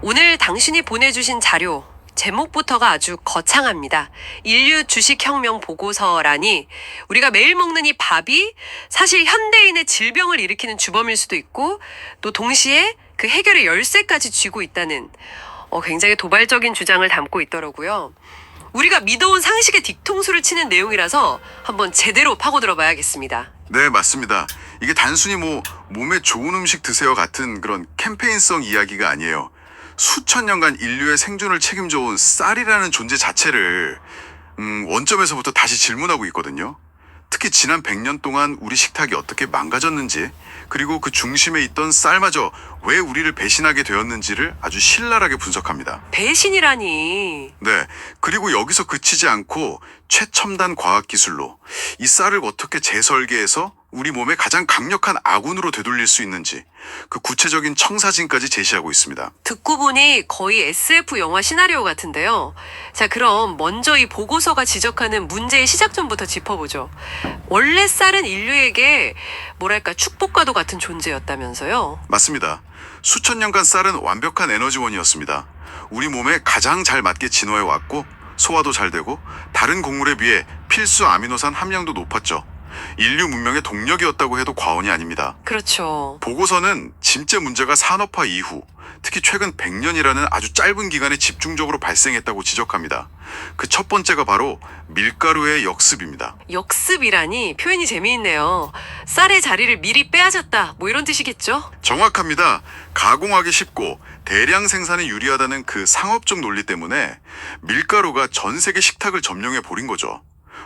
오늘 당신이 보내주신 자료, 제목부터가 아주 거창합니다. 인류 주식혁명 보고서라니 우리가 매일 먹는 이 밥이 사실 현대인의 질병을 일으키는 주범일 수도 있고 또 동시에 그 해결의 열쇠까지 쥐고 있다는 굉장히 도발적인 주장을 담고 있더라고요. 우리가 믿어온 상식의 뒤통수를 치는 내용이라서 한번 제대로 파고들어 봐야겠습니다. 네, 맞습니다. 이게 단순히 몸에 좋은 음식 드세요 같은 그런 캠페인성 이야기가 아니에요. 수천 년간 인류의 생존을 책임져온 쌀이라는 존재 자체를 원점에서부터 다시 질문하고 있거든요. 특히 지난 100년 동안 우리 식탁이 어떻게 망가졌는지, 그리고 그 중심에 있던 쌀마저 왜 우리를 배신하게 되었는지를 아주 신랄하게 분석합니다. 배신이라니. 네, 그리고 여기서 그치지 않고 최첨단 과학기술로 이 쌀을 어떻게 재설계해서 우리 몸에 가장 강력한 아군으로 되돌릴 수 있는지 그 구체적인 청사진까지 제시하고 있습니다. 듣고 보니 거의 SF 영화 시나리오 같은데요. 자, 그럼 먼저 이 보고서가 지적하는 문제의 시작점부터 짚어보죠. 원래 쌀은 인류에게 뭐랄까 축복과도 같은 존재였다면서요? 맞습니다. 수천 년간 쌀은 완벽한 에너지원이었습니다. 우리 몸에 가장 잘 맞게 진화해 왔고 소화도 잘 되고 다른 곡물에 비해 필수 아미노산 함량도 높았죠. 인류 문명의 동력이었다고 해도 과언이 아닙니다. 그렇죠. 보고서는 진짜 문제가 산업화 이후, 특히 최근 100년이라는 아주 짧은 기간에 집중적으로 발생했다고 지적합니다. 그 첫 번째가 바로 밀가루의 역습입니다. 역습이라니 표현이 재미있네요. 쌀의 자리를 미리 빼앗았다, 뭐 이런 뜻이겠죠? 정확합니다. 가공하기 쉽고 대량 생산에 유리하다는 그 상업적 논리 때문에 밀가루가 전 세계 식탁을 점령해 버린 거죠.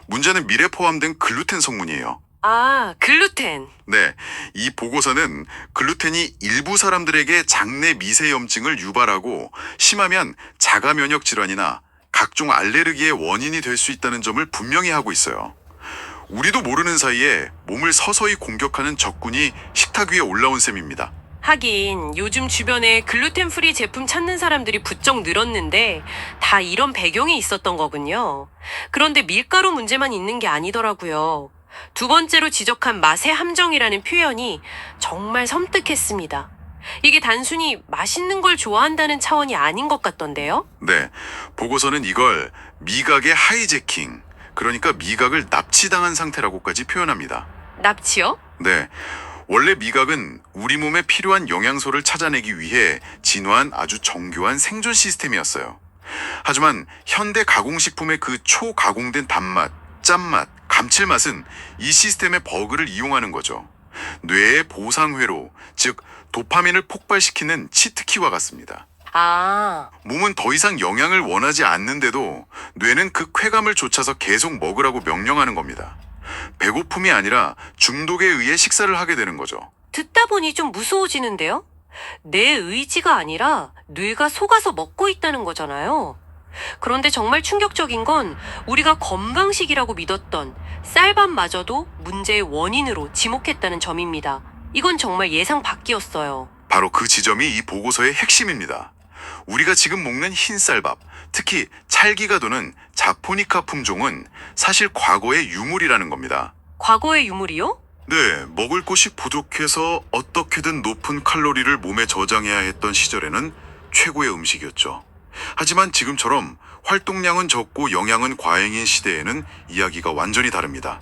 문제는 밀에 포함된 글루텐 성분이에요. 아, 글루텐. 네, 이 보고서는 글루텐이 일부 사람들에게 장내 미세염증을 유발하고 심하면 자가 면역 질환이나 각종 알레르기의 원인이 될 수 있다는 점을 분명히 하고 있어요. 우리도 모르는 사이에 몸을 서서히 공격하는 적군이 식탁 위에 올라온 셈입니다. 하긴 요즘 주변에 글루텐 프리 제품 찾는 사람들이 부쩍 늘었는데 다 이런 배경이 있었던 거군요. 그런데 밀가루 문제만 있는 게 아니더라고요. 두 번째로 지적한 맛의 함정이라는 표현이 정말 섬뜩했습니다. 이게 단순히 맛있는 걸 좋아한다는 차원이 아닌 것 같던데요? 네, 보고서는 이걸 미각의 하이제킹, 그러니까 미각을 납치당한 상태라고까지 표현합니다. 납치요? 네, 원래 미각은 우리 몸에 필요한 영양소를 찾아내기 위해 진화한 아주 정교한 생존 시스템이었어요. 하지만 현대 가공식품의 그 초가공된 단맛, 짠맛, 감칠맛은 이 시스템의 버그를 이용하는 거죠. 뇌의 보상회로, 즉 도파민을 폭발시키는 치트키와 같습니다. 아, 몸은 더 이상 영양을 원하지 않는데도 뇌는 그 쾌감을 쫓아서 계속 먹으라고 명령하는 겁니다. 배고픔이 아니라 중독에 의해 식사를 하게 되는 거죠. 듣다 보니 좀 무서워지는데요? 내 의지가 아니라 뇌가 속아서 먹고 있다는 거잖아요. 그런데 정말 충격적인 건 우리가 건강식이라고 믿었던 쌀밥마저도 문제의 원인으로 지목했다는 점입니다. 이건 정말 예상 밖이었어요. 바로 그 지점이 이 보고서의 핵심입니다. 우리가 지금 먹는 흰쌀밥, 특히 찰기가 도는 자포니카 품종은 사실 과거의 유물이라는 겁니다. 과거의 유물이요? 네, 먹을 것이 부족해서 어떻게든 높은 칼로리를 몸에 저장해야 했던 시절에는 최고의 음식이었죠. 하지만 지금처럼 활동량은 적고 영양은 과잉인 시대에는 이야기가 완전히 다릅니다.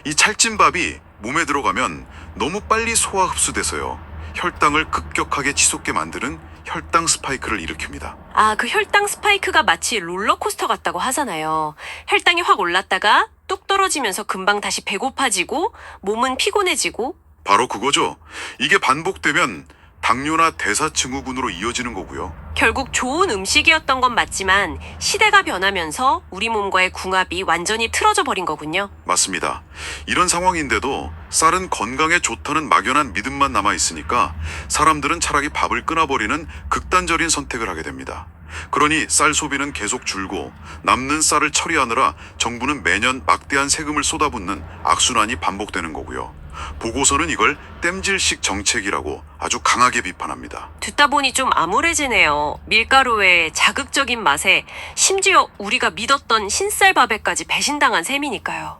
이 찰진밥이 몸에 들어가면 너무 빨리 소화 흡수돼서요. 혈당을 급격하게 치솟게 만드는 혈당 스파이크를 일으킵니다. 아, 그 혈당 스파이크가 마치 롤러코스터 같다고 하잖아요. 혈당이 확 올랐다가 뚝 떨어지면서 금방 다시 배고파지고 몸은 피곤해지고. 바로 그거죠. 이게 반복되면 당뇨나 대사증후군으로 이어지는 거고요. 결국 좋은 음식이었던 건 맞지만 시대가 변하면서 우리 몸과의 궁합이 완전히 틀어져 버린 거군요. 맞습니다. 이런 상황인데도 쌀은 건강에 좋다는 막연한 믿음만 남아있으니까 사람들은 차라리 밥을 끊어버리는 극단적인 선택을 하게 됩니다. 그러니 쌀 소비는 계속 줄고 남는 쌀을 처리하느라 정부는 매년 막대한 세금을 쏟아붓는 악순환이 반복되는 거고요. 보고서는 이걸 땜질식 정책이라고 아주 강하게 비판합니다. 듣다 보니 좀 암울해지네요. 밀가루의 자극적인 맛에 심지어 우리가 믿었던 흰쌀밥에까지 배신당한 셈이니까요.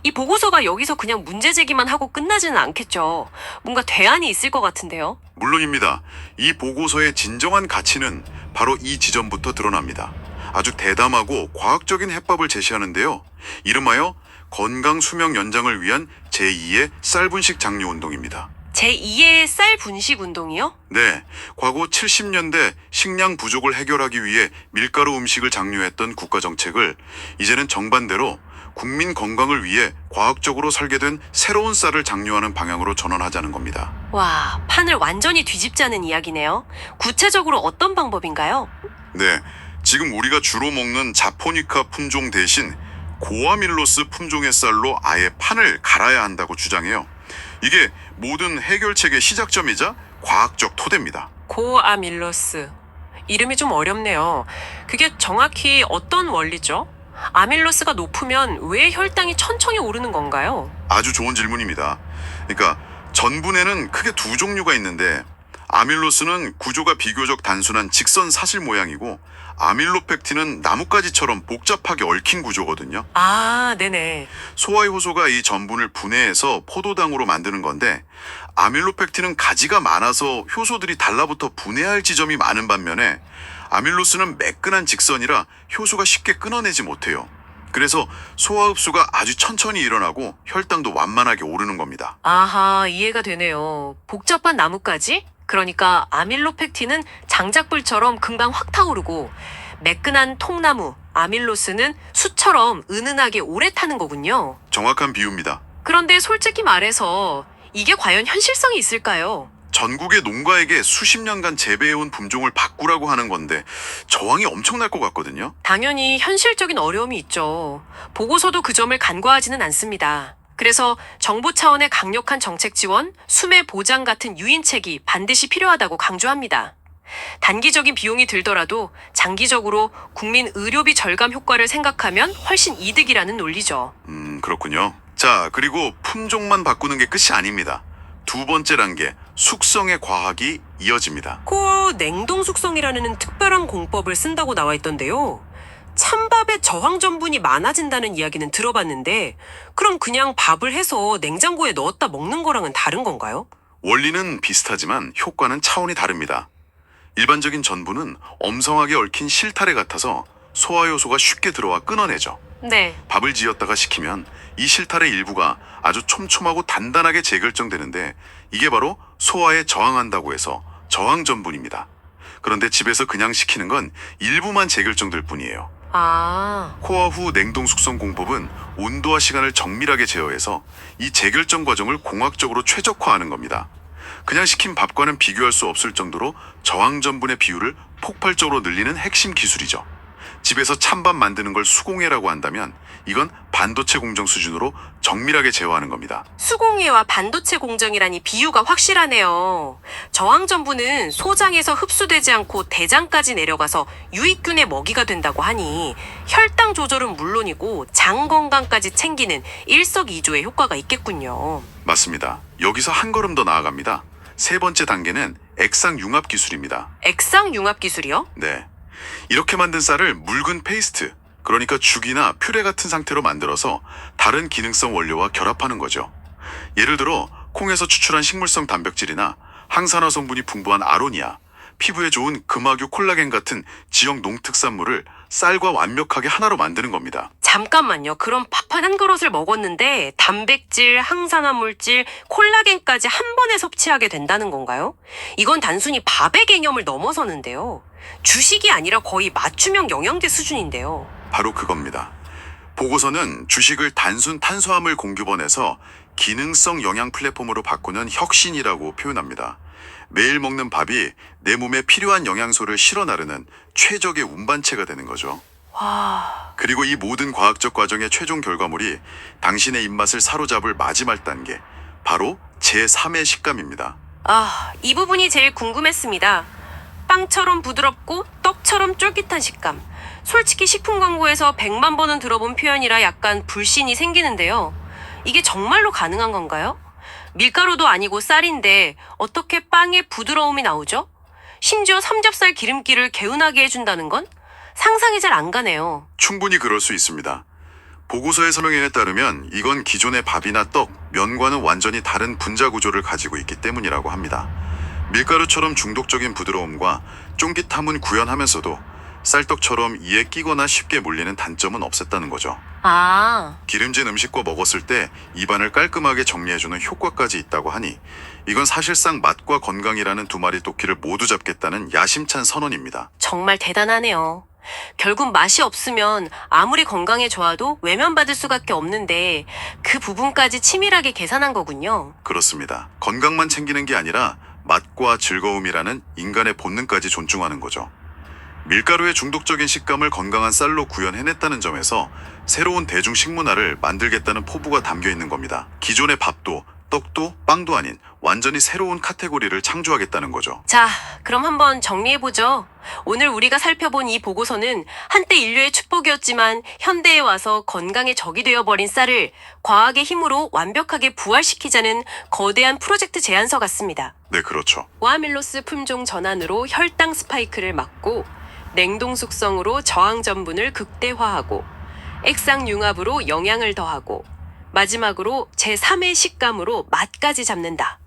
이 보고서가 여기서 그냥 문제 제기만 하고 끝나지는 않겠죠. 뭔가 대안이 있을 것 같은데요. 물론입니다. 이 보고서의 진정한 가치는 바로 이 지점부터 드러납니다. 아주 대담하고 과학적인 해법을 제시하는데요. 이름하여 건강 수명 연장을 위한 제2의 쌀 분식 장려 운동입니다. 제2의 쌀 분식 운동이요? 네, 과거 70년대 식량 부족을 해결하기 위해 밀가루 음식을 장려했던 국가 정책을 이제는 정반대로 국민 건강을 위해 과학적으로 설계된 새로운 쌀을 장려하는 방향으로 전환하자는 겁니다. 와, 판을 완전히 뒤집자는 이야기네요. 구체적으로 어떤 방법인가요? 네, 지금 우리가 주로 먹는 자포니카 품종 대신 고아밀로스 품종의 쌀로 아예 판을 갈아야 한다고 주장해요. 이게 모든 해결책의 시작점이자 과학적 토대입니다. 고아밀로스. 이름이 좀 어렵네요. 그게 정확히 어떤 원리죠? 아밀로스가 높으면 왜 혈당이 천천히 오르는 건가요? 아주 좋은 질문입니다. 그러니까 전분에는 크게 두 종류가 있는데 아밀로스는 구조가 비교적 단순한 직선 사슬 모양이고 아밀로펙틴은 나뭇가지처럼 복잡하게 얽힌 구조거든요. 아, 네네. 소화의 효소가 이 전분을 분해해서 포도당으로 만드는 건데 아밀로펙틴은 가지가 많아서 효소들이 달라붙어 분해할 지점이 많은 반면에 아밀로스는 매끈한 직선이라 효소가 쉽게 끊어내지 못해요. 그래서 소화 흡수가 아주 천천히 일어나고 혈당도 완만하게 오르는 겁니다. 아하, 이해가 되네요. 복잡한 나뭇가지? 그러니까 아밀로펙틴은 장작불처럼 금방 확 타오르고 매끈한 통나무, 아밀로스는 숯처럼 은은하게 오래 타는 거군요. 정확한 비유입니다. 그런데 솔직히 말해서 이게 과연 현실성이 있을까요? 전국의 농가에게 수십 년간 재배해온 품종을 바꾸라고 하는 건데 저항이 엄청날 것 같거든요. 당연히 현실적인 어려움이 있죠. 보고서도 그 점을 간과하지는 않습니다. 그래서 정부 차원의 강력한 정책 지원, 수매 보장 같은 유인책이 반드시 필요하다고 강조합니다. 단기적인 비용이 들더라도 장기적으로 국민 의료비 절감 효과를 생각하면 훨씬 이득이라는 논리죠. 그렇군요. 자, 그리고 품종만 바꾸는 게 끝이 아닙니다. 두 번째 단계, 숙성의 과학이 이어집니다. 코어 냉동 숙성이라는 특별한 공법을 쓴다고 나와 있던데요. 찬밥에 저항 전분이 많아진다는 이야기는 들어봤는데 그럼 그냥 밥을 해서 냉장고에 넣었다 먹는 거랑은 다른 건가요? 원리는 비슷하지만 효과는 차원이 다릅니다. 일반적인 전분은 엄성하게 얽힌 실타래 같아서 소화 요소가 쉽게 들어와 끊어내죠. 네. 밥을 지었다가 식히면 이 실타래 일부가 아주 촘촘하고 단단하게 재결정되는데 이게 바로 소화에 저항한다고 해서 저항 전분입니다. 그런데 집에서 그냥 식히는 건 일부만 재결정될 뿐이에요. 아, 코어 후 냉동 숙성 공법은 온도와 시간을 정밀하게 제어해서 이 재결정 과정을 공학적으로 최적화하는 겁니다. 그냥 식힌 밥과는 비교할 수 없을 정도로 저항 전분의 비율을 폭발적으로 늘리는 핵심 기술이죠. 집에서 찬밥 만드는 걸 수공예라고 한다면 이건 반도체 공정 수준으로 정밀하게 제어하는 겁니다. 수공예와 반도체 공정이라니 비유가 확실하네요. 저항 전분은 소장에서 흡수되지 않고 대장까지 내려가서 유익균의 먹이가 된다고 하니 혈당 조절은 물론이고 장 건강까지 챙기는 일석이조의 효과가 있겠군요. 맞습니다. 여기서 한 걸음 더 나아갑니다. 세 번째 단계는 액상 융합 기술입니다. 액상 융합 기술이요? 네. 이렇게 만든 쌀을 묽은 페이스트, 그러니까 죽이나 퓨레 같은 상태로 만들어서 다른 기능성 원료와 결합하는 거죠. 예를 들어 콩에서 추출한 식물성 단백질이나 항산화 성분이 풍부한 아로니아, 피부에 좋은 금화교 콜라겐 같은 지역 농특산물을 쌀과 완벽하게 하나로 만드는 겁니다. 잠깐만요. 그럼 밥 한 그릇을 먹었는데 단백질, 항산화 물질, 콜라겐까지 한 번에 섭취하게 된다는 건가요? 이건 단순히 밥의 개념을 넘어서는데요. 주식이 아니라 거의 맞춤형 영양제 수준인데요. 바로 그겁니다. 보고서는 주식을 단순 탄수화물 공급원에서 기능성 영양 플랫폼으로 바꾸는 혁신이라고 표현합니다. 매일 먹는 밥이 내 몸에 필요한 영양소를 실어 나르는 최적의 운반체가 되는 거죠. 와, 그리고 이 모든 과학적 과정의 최종 결과물이 당신의 입맛을 사로잡을 마지막 단계, 바로 제3의 식감입니다. 이 부분이 제일 궁금했습니다. 빵처럼 부드럽고 떡처럼 쫄깃한 식감. 솔직히 식품 광고에서 100만 번은 들어본 표현이라 약간 불신이 생기는데요. 이게 정말로 가능한 건가요? 밀가루도 아니고 쌀인데 어떻게 빵에 부드러움이 나오죠? 심지어 삼겹살 기름기를 개운하게 해준다는 건 상상이 잘 안 가네요. 충분히 그럴 수 있습니다. 보고서의 설명에 따르면 이건 기존의 밥이나 떡, 면과는 완전히 다른 분자 구조를 가지고 있기 때문이라고 합니다. 밀가루처럼 중독적인 부드러움과 쫑깃함은 구현하면서도 쌀떡처럼 이에 끼거나 쉽게 물리는 단점은 없었다는 거죠. 아, 기름진 음식과 먹었을 때 입안을 깔끔하게 정리해주는 효과까지 있다고 하니 이건 사실상 맛과 건강이라는 두 마리 토끼를 모두 잡겠다는 야심찬 선언입니다. 정말 대단하네요. 결국 맛이 없으면 아무리 건강에 좋아도 외면받을 수밖에 없는데 그 부분까지 치밀하게 계산한 거군요. 그렇습니다. 건강만 챙기는 게 아니라 맛과 즐거움이라는 인간의 본능까지 존중하는 거죠. 밀가루의 중독적인 식감을 건강한 쌀로 구현해냈다는 점에서 새로운 대중 식문화를 만들겠다는 포부가 담겨 있는 겁니다. 기존의 밥도 떡도 빵도 아닌 완전히 새로운 카테고리를 창조하겠다는 거죠. 자, 그럼 한번 정리해보죠. 오늘 우리가 살펴본 이 보고서는 한때 인류의 축복이었지만 현대에 와서 건강에 적이 되어버린 쌀을 과학의 힘으로 완벽하게 부활시키자는 거대한 프로젝트 제안서 같습니다. 네, 그렇죠. 와밀로스 품종 전환으로 혈당 스파이크를 막고 냉동 숙성으로 저항 전분을 극대화하고 액상 융합으로 영양을 더하고 마지막으로 제3의 식감으로 맛까지 잡는다.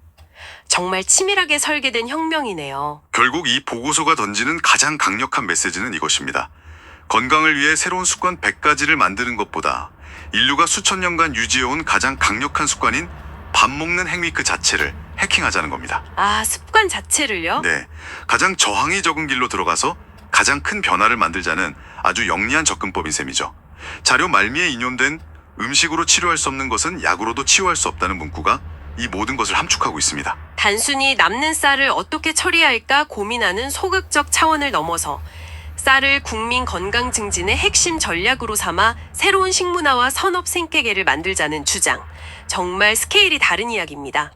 정말 치밀하게 설계된 혁명이네요. 결국 이 보고서가 던지는 가장 강력한 메시지는 이것입니다. 건강을 위해 새로운 습관 100가지를 만드는 것보다 인류가 수천 년간 유지해온 가장 강력한 습관인 밥 먹는 행위 그 자체를 해킹하자는 겁니다. 아, 습관 자체를요? 네, 가장 저항이 적은 길로 들어가서 가장 큰 변화를 만들자는 아주 영리한 접근법인 셈이죠. 자료 말미에 인용된 음식으로 치료할 수 없는 것은 약으로도 치유할 수 없다는 문구가 이 모든 것을 함축하고 있습니다. 단순히 남는 쌀을 어떻게 처리할까 고민하는 소극적 차원을 넘어서 쌀을 국민 건강 증진의 핵심 전략으로 삼아 새로운 식문화와 산업 생태계를 만들자는 주장. 정말 스케일이 다른 이야기입니다.